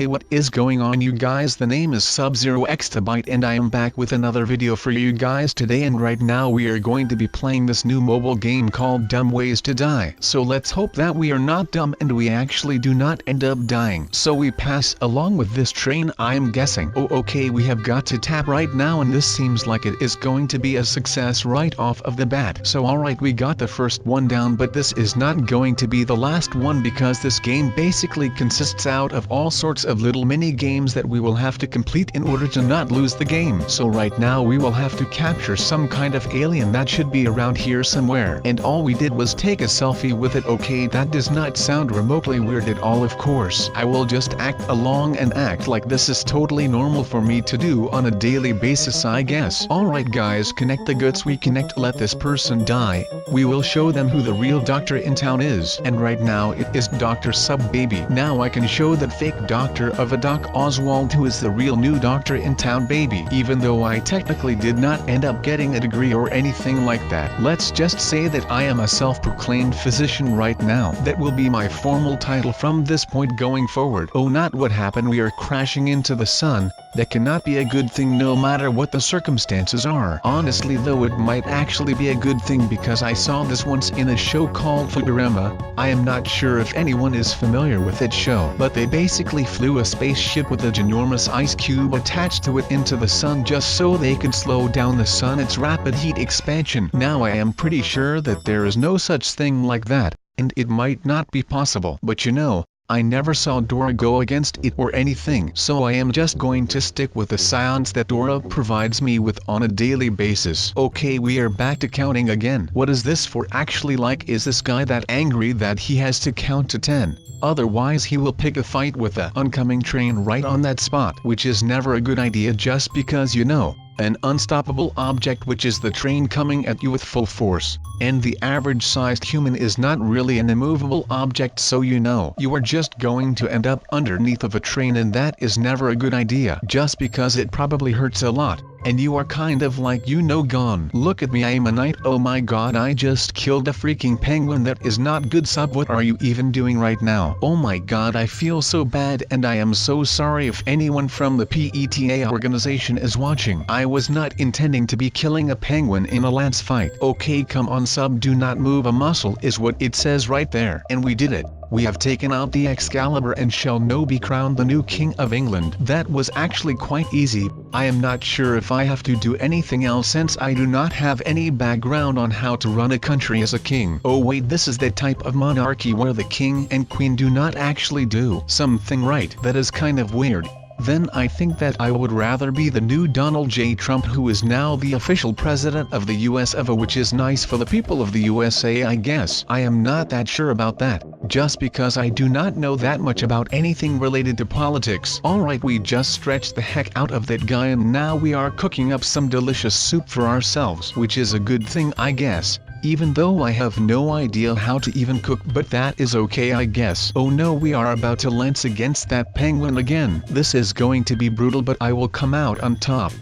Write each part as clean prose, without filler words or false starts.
Okay, what is going on you guys? The name is Sub-Zero Exabyte and I am back with another video for you guys today, and right now we are going to be playing this new mobile game called Dumb Ways to Die. So let's hope that we are not dumb and we actually do not end up dying. So we pass along with this train, I am guessing. Oh okay, we have got to tap right now and this seems like it is going to be a success right off of the bat. So alright, we got the first one down, but this is not going to be the last one because this game basically consists out of all sorts of little mini games that we will have to complete in order to not lose the game. So right now we will have to capture some kind of alien that should be around here somewhere, and all we did was take a selfie with it. Okay, that does not sound remotely weird at all. Of course I will just act along and act like this is totally normal for me to do on a daily basis, I guess. Alright guys, connect the goods, we connect, let this person die, we will show them who the real doctor in town is, and right now it is Dr. Sub Baby. Now I can show that fake doctor of a Doc Oswald who is the real new doctor in town baby, even though I technically did not end up getting a degree or anything like that. Let's just say that I am a self-proclaimed physician right now. That will be my formal title from this point going forward. Oh, not what happened, we are crashing into the sun. That cannot be a good thing no matter what the circumstances are. Honestly though, it might actually be a good thing because I saw this once in a show called Futurama. I am not sure if anyone is familiar with that show, but they basically flew a spaceship with a ginormous ice cube attached to it into the sun just so they could slow down the sun, its rapid heat expansion. Now I am pretty sure that there is no such thing like that, and it might not be possible, but you know, I never saw Dora go against it or anything, so I am just going to stick with the science that Dora provides me with on a daily basis. Okay, we are back to counting again. What is this for actually? Like, is this guy that angry that he has to count to 10? Otherwise he will pick a fight with the oncoming train right on that spot, which is never a good idea just because you know, an unstoppable object which is the train coming at you with full force, and the average sized human is not really an immovable object, so you know you are just going to end up underneath of a train, and that is never a good idea just because it probably hurts a lot. And you are kind of like, you know, gone. Look at me, I am a knight. Oh my god, I just killed a freaking penguin. That is not good. Sub, what are you even doing right now? Oh my god, I feel so bad and I am so sorry if anyone from the PETA organization is watching. I was not intending to be killing a penguin in a lance fight. Okay, come on Sub, do not move a muscle is what it says right there. And we did it. We have taken out the Excalibur and shall now be crowned the new King of England. That was actually quite easy. I am not sure if I have to do anything else since I do not have any background on how to run a country as a king. Oh wait, this is the type of monarchy where the king and queen do not actually do something right. That is kind of weird. Then I think that I would rather be the new Donald J. Trump, who is now the official president of the US of A, which is nice for the people of the USA, I guess. I am not that sure about that, just because I do not know that much about anything related to politics. Alright, we just stretched the heck out of that guy and now we are cooking up some delicious soup for ourselves, which is a good thing I guess. Even though I have no idea how to even cook, but that is okay I guess. Oh no, we are about to lance against that penguin again. This is going to be brutal, but I will come out on top.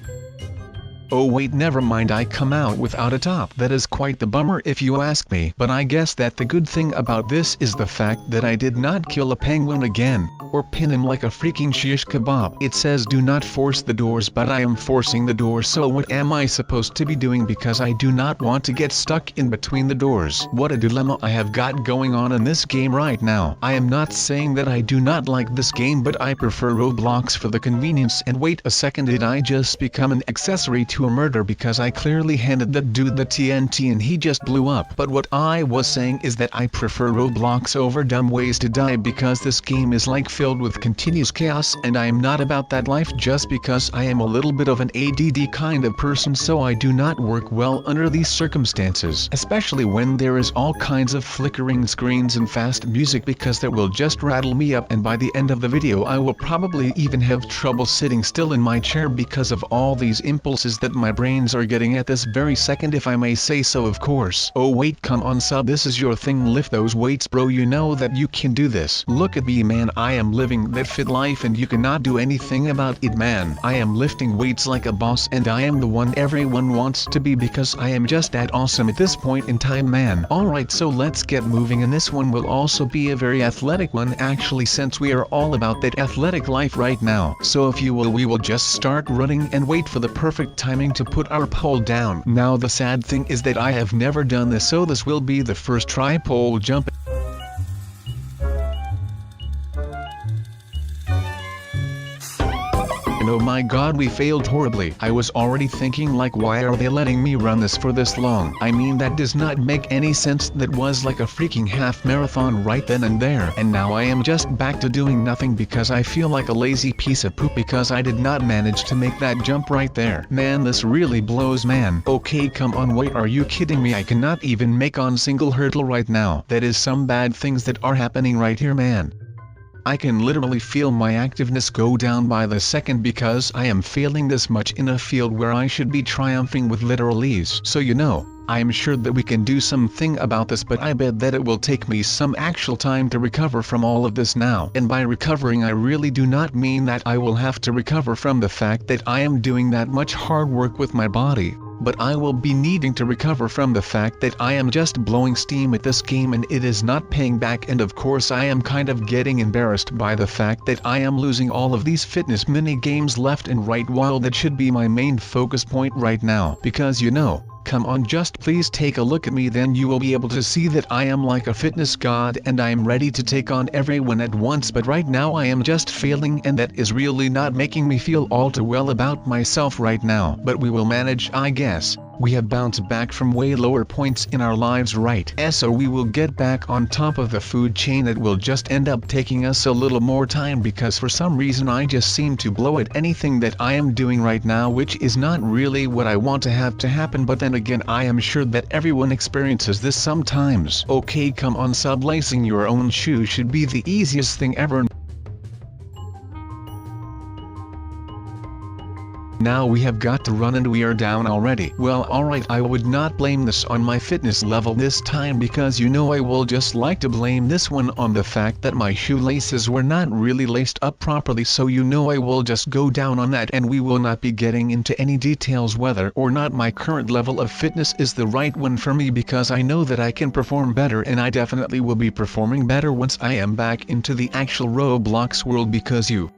Oh wait, never mind, I come out without a top. That is quite the bummer if you ask me, but I guess that the good thing about this is the fact that I did not kill a penguin again, or pin him like a freaking shish kebab. It says do not force the doors, but I am forcing the doors, so what am I supposed to be doing because I do not want to get stuck in between the doors? What a dilemma I have got going on in this game right now. I am not saying that I do not like this game, but I prefer Roblox for the convenience. And wait a second, did I just become an accessory to a murder because I clearly handed that dude the TNT and he just blew up? But what I was saying is that I prefer Roblox over Dumb Ways to Die because this game is like filled with continuous chaos, and I am not about that life just because I am a little bit of an ADD kind of person, so I do not work well under these circumstances, especially when there is all kinds of flickering screens and fast music, because that will just rattle me up, and by the end of the video I will probably even have trouble sitting still in my chair because of all these impulses that my brains are getting at this very second, if I may say so, of course. Oh wait, come on sub, this is your thing, lift those weights bro, you know that you can do this. Look at me man, I am living that fit life and you cannot do anything about it man. I am lifting weights like a boss and I am the one everyone wants to be because I am just that awesome at this point in time man. Alright, so let's get moving, and this one will also be a very athletic one actually, since we are all about that athletic life right now. So if you will, we will just start running and wait for the perfect timing to put our pole down. Now the sad thing is that I have never done this, so this will be the first try pole jump. And oh my god, we failed horribly. I was already thinking like, why are they letting me run this for this long? I mean, that does not make any sense. That was like a freaking half marathon right then and there. And now I am just back to doing nothing because I feel like a lazy piece of poop because I did not manage to make that jump right there. Man, this really blows man. Okay, come on, wait, are you kidding me? I cannot even make on single hurdle right now. That is some bad things that are happening right here man. I can literally feel my activeness go down by the second because I am failing this much in a field where I should be triumphing with literal ease. So you know, I am sure that we can do something about this, but I bet that it will take me some actual time to recover from all of this now. And by recovering I really do not mean that I will have to recover from the fact that I am doing that much hard work with my body, but I will be needing to recover from the fact that I am just blowing steam at this game and it is not paying back. And of course I am kind of getting embarrassed by the fact that I am losing all of these fitness mini games left and right, while that should be my main focus point right now. Because you know, come on, just please take a look at me, then you will be able to see that I am like a fitness god and I am ready to take on everyone at once. But right now I am just failing and that is really not making me feel all too well about myself right now. But we will manage, I guess. We have bounced back from way lower points in our lives, right? So we will get back on top of the food chain. It will just end up taking us a little more time because for some reason I just seem to blow at anything that I am doing right now, which is not really what I want to have to happen. But then again, I am sure that everyone experiences this sometimes. Okay, come on sub, lacing your own shoe should be the easiest thing ever. Now we have got to run and we are down already. Well, alright, I would not blame this on my fitness level this time because you know I will just like to blame this one on the fact that my shoelaces were not really laced up properly. So you know I will just go down on that and we will not be getting into any details whether or not my current level of fitness is the right one for me, because I know that I can perform better and I definitely will be performing better once I am back into the actual Roblox world. Because you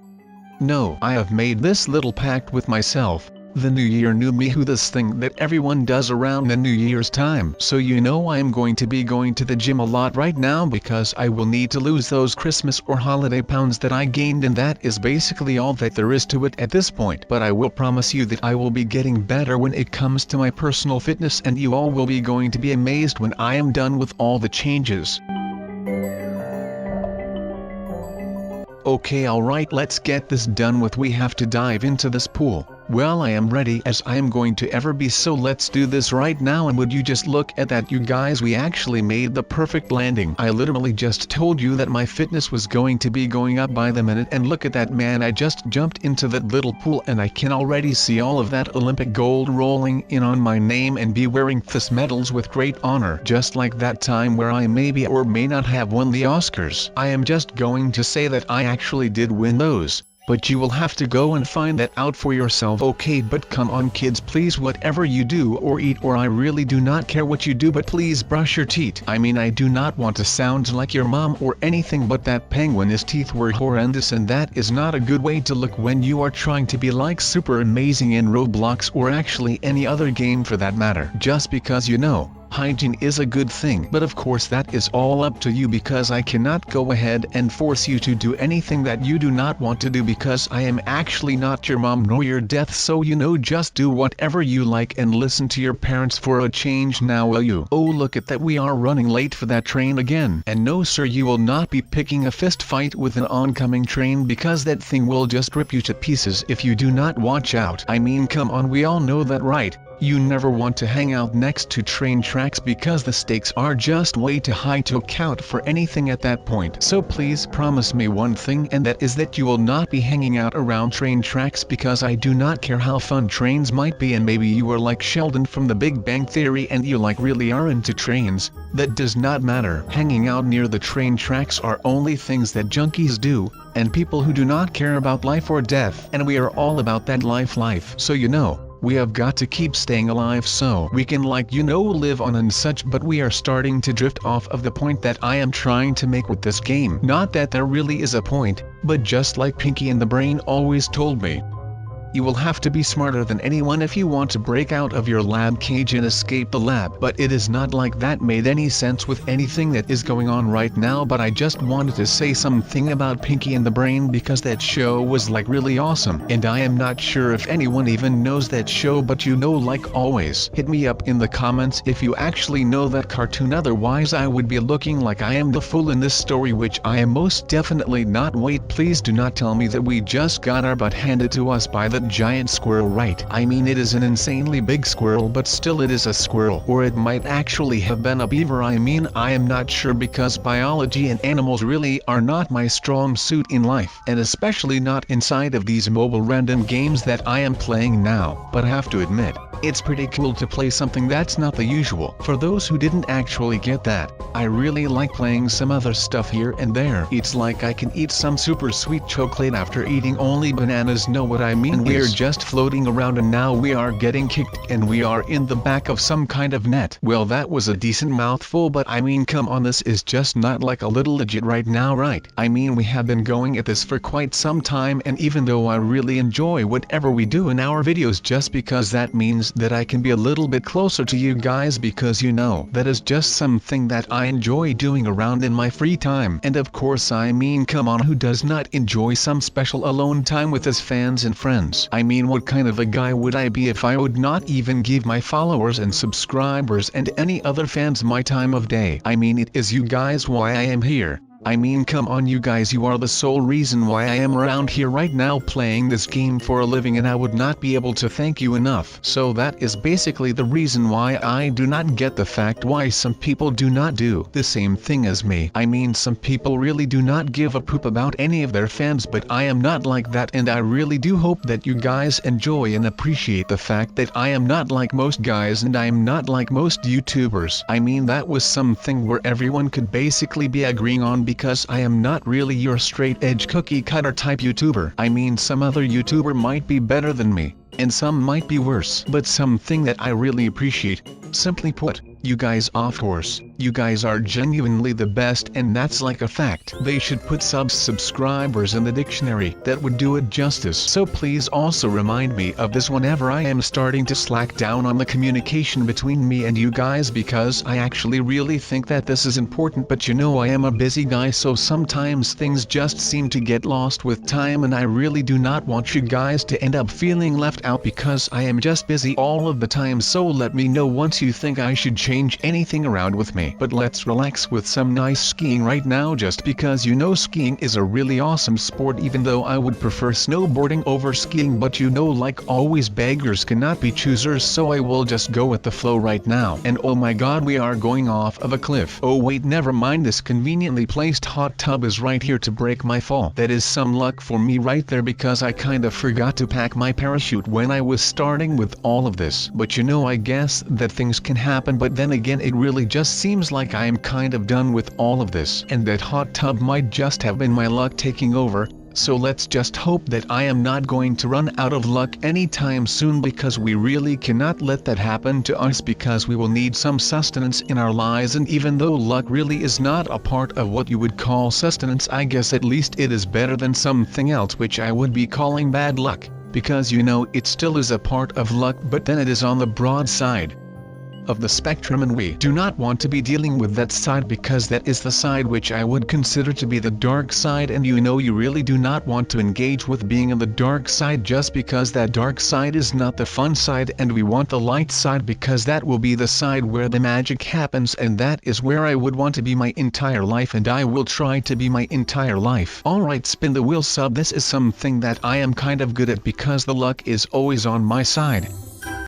no, I have made this little pact with myself. The new year, new me, who this thing that everyone does around the New Year's time. So you know I am going to be going to the gym a lot right now because I will need to lose those Christmas or holiday pounds that I gained, and that is basically all that there is to it at this point. But I will promise you that I will be getting better when it comes to my personal fitness, and you all will be going to be amazed when I am done with all the changes. Okay, alright, let's get this done with. We have to dive into this pool. Well, I am ready as I am going to ever be, so let's do this right now. And would you just look at that, you guys, we actually made the perfect landing. I literally just told you that my fitness was going to be going up by the minute, and look at that man, I just jumped into that little pool and I can already see all of that Olympic gold rolling in on my name and be wearing this medals with great honor, just like that time where I maybe or may not have won the Oscars. I am just going to say that I actually did win those. But you will have to go and find that out for yourself. Okay, but come on kids, please, whatever you do or eat, or I really do not care what you do, but please brush your teeth. I mean, I do not want to sound like your mom or anything, but that penguin's teeth were horrendous, and that is not a good way to look when you are trying to be like super amazing in Roblox, or actually any other game for that matter. Just because you know, hygiene is a good thing, but of course that is all up to you, because I cannot go ahead and force you to do anything that you do not want to do, because I am actually not your mom nor your death. So you know, just do whatever you like and listen to your parents for a change now, will you? Oh, look at that, we are running late for that train again. And no sir, you will not be picking a fist fight with an oncoming train, because that thing will just rip you to pieces if you do not watch out. I mean, come on, we all know that, right? You never want to hang out next to train tracks because the stakes are just way too high to account for anything at that point. So please promise me one thing, and that is that you will not be hanging out around train tracks, because I do not care how fun trains might be, and maybe you are like Sheldon from The Big Bang Theory and you like really are into trains. That does not matter. Hanging out near the train tracks are only things that junkies do, and people who do not care about life or death. And we are all about that life. So you know, we have got to keep staying alive so we can live on and such. But we are starting to drift off of the point that I am trying to make with this game. Not that there really is a point, but just like Pinky and the Brain always told me, you will have to be smarter than anyone if you want to break out of your lab cage and escape the lab. But it is not like that made any sense with anything that is going on right now. But I just wanted to say something about Pinky and the Brain because that show was like really awesome. And I am not sure if anyone even knows that show, but you know, like always, hit me up in the comments if you actually know that cartoon. Otherwise I would be looking like I am the fool in this story, which I am most definitely not. Wait, please do not tell me that we just got our butt handed to us by the giant squirrel, right? I mean, it is an insanely big squirrel, but still it is a squirrel. Or it might actually have been a beaver. I mean, I am not sure, because biology and animals really are not my strong suit in life, and especially not inside of these mobile random games that I am playing now. But I have to admit, it's pretty cool to play something that's not the usual. For those who didn't actually get that, I really like playing some other stuff here and there. It's like I can eat some super sweet chocolate after eating only bananas. Know what I mean? We're just floating around and now we are getting kicked and we are in the back of some kind of net. Well, that was a decent mouthful, but I mean, come on, this is just not like a little legit right now, right? I mean, we have been going at this for quite some time, and even though I really enjoy whatever we do in our videos, just because that means that I can be a little bit closer to you guys, because you know, that is just something that I enjoy doing around in my free time. And of course, I mean, come on, who does not enjoy some special alone time with his fans and friends? I mean, what kind of a guy would I be if I would not even give my followers and subscribers and any other fans my time of day? I mean, it is you guys why I am here. I mean, come on, you guys, you are the sole reason why I am around here right now playing this game for a living, and I would not be able to thank you enough. So that is basically the reason why I do not get the fact why some people do not do the same thing as me. I mean, some people really do not give a poop about any of their fans, but I am not like that, and I really do hope that you guys enjoy and appreciate the fact that I am not like most guys and I am not like most YouTubers. I mean, that was something where everyone could basically be agreeing on, because I am not really your straight edge cookie cutter type YouTuber. I mean, some other YouTuber might be better than me, and some might be worse, but something that I really appreciate, simply put, you guys, of course, you guys are genuinely the best, and that's like a fact. They should put subscribers in the dictionary. That would do it justice. So please also remind me of this whenever I am starting to slack down on the communication between me and you guys, because I actually really think that this is important. But you know, I am a busy guy, so sometimes things just seem to get lost with time, and I really do not want you guys to end up feeling left out because I am just busy all of the time. So let me know once you think I should change anything around with me. But let's relax with some nice skiing right now, just because you know skiing is a really awesome sport, even though I would prefer snowboarding over skiing. But you know, like always, beggars cannot be choosers, so I will just go with the flow right now. And oh my god, we are going off of a cliff. Oh wait, never mind, this conveniently placed hot tub is right here to break my fall. That is some luck for me right there, because I kinda forgot to pack my parachute when I was starting with all of this. But you know, I guess that things can happen, but then again, it really just seems like I am kind of done with all of this, and that hot tub might just have been my luck taking over. So let's just hope that I am not going to run out of luck anytime soon, because we really cannot let that happen to us, because we will need some sustenance in our lives. And even though luck really is not a part of what you would call sustenance, I guess at least it is better than something else which I would be calling bad luck, because you know, it still is a part of luck, but then it is on the broad side of the spectrum, and we do not want to be dealing with that side, because that is the side which I would consider to be the dark side. And you know, you really do not want to engage with being on the dark side, just because that dark side is not the fun side, and we want the light side, because that will be the side where the magic happens, and that is where I would want to be my entire life, and I will try to be my entire life. Alright, spin the wheel sub. This is something that I am kind of good at, because the luck is always on my side.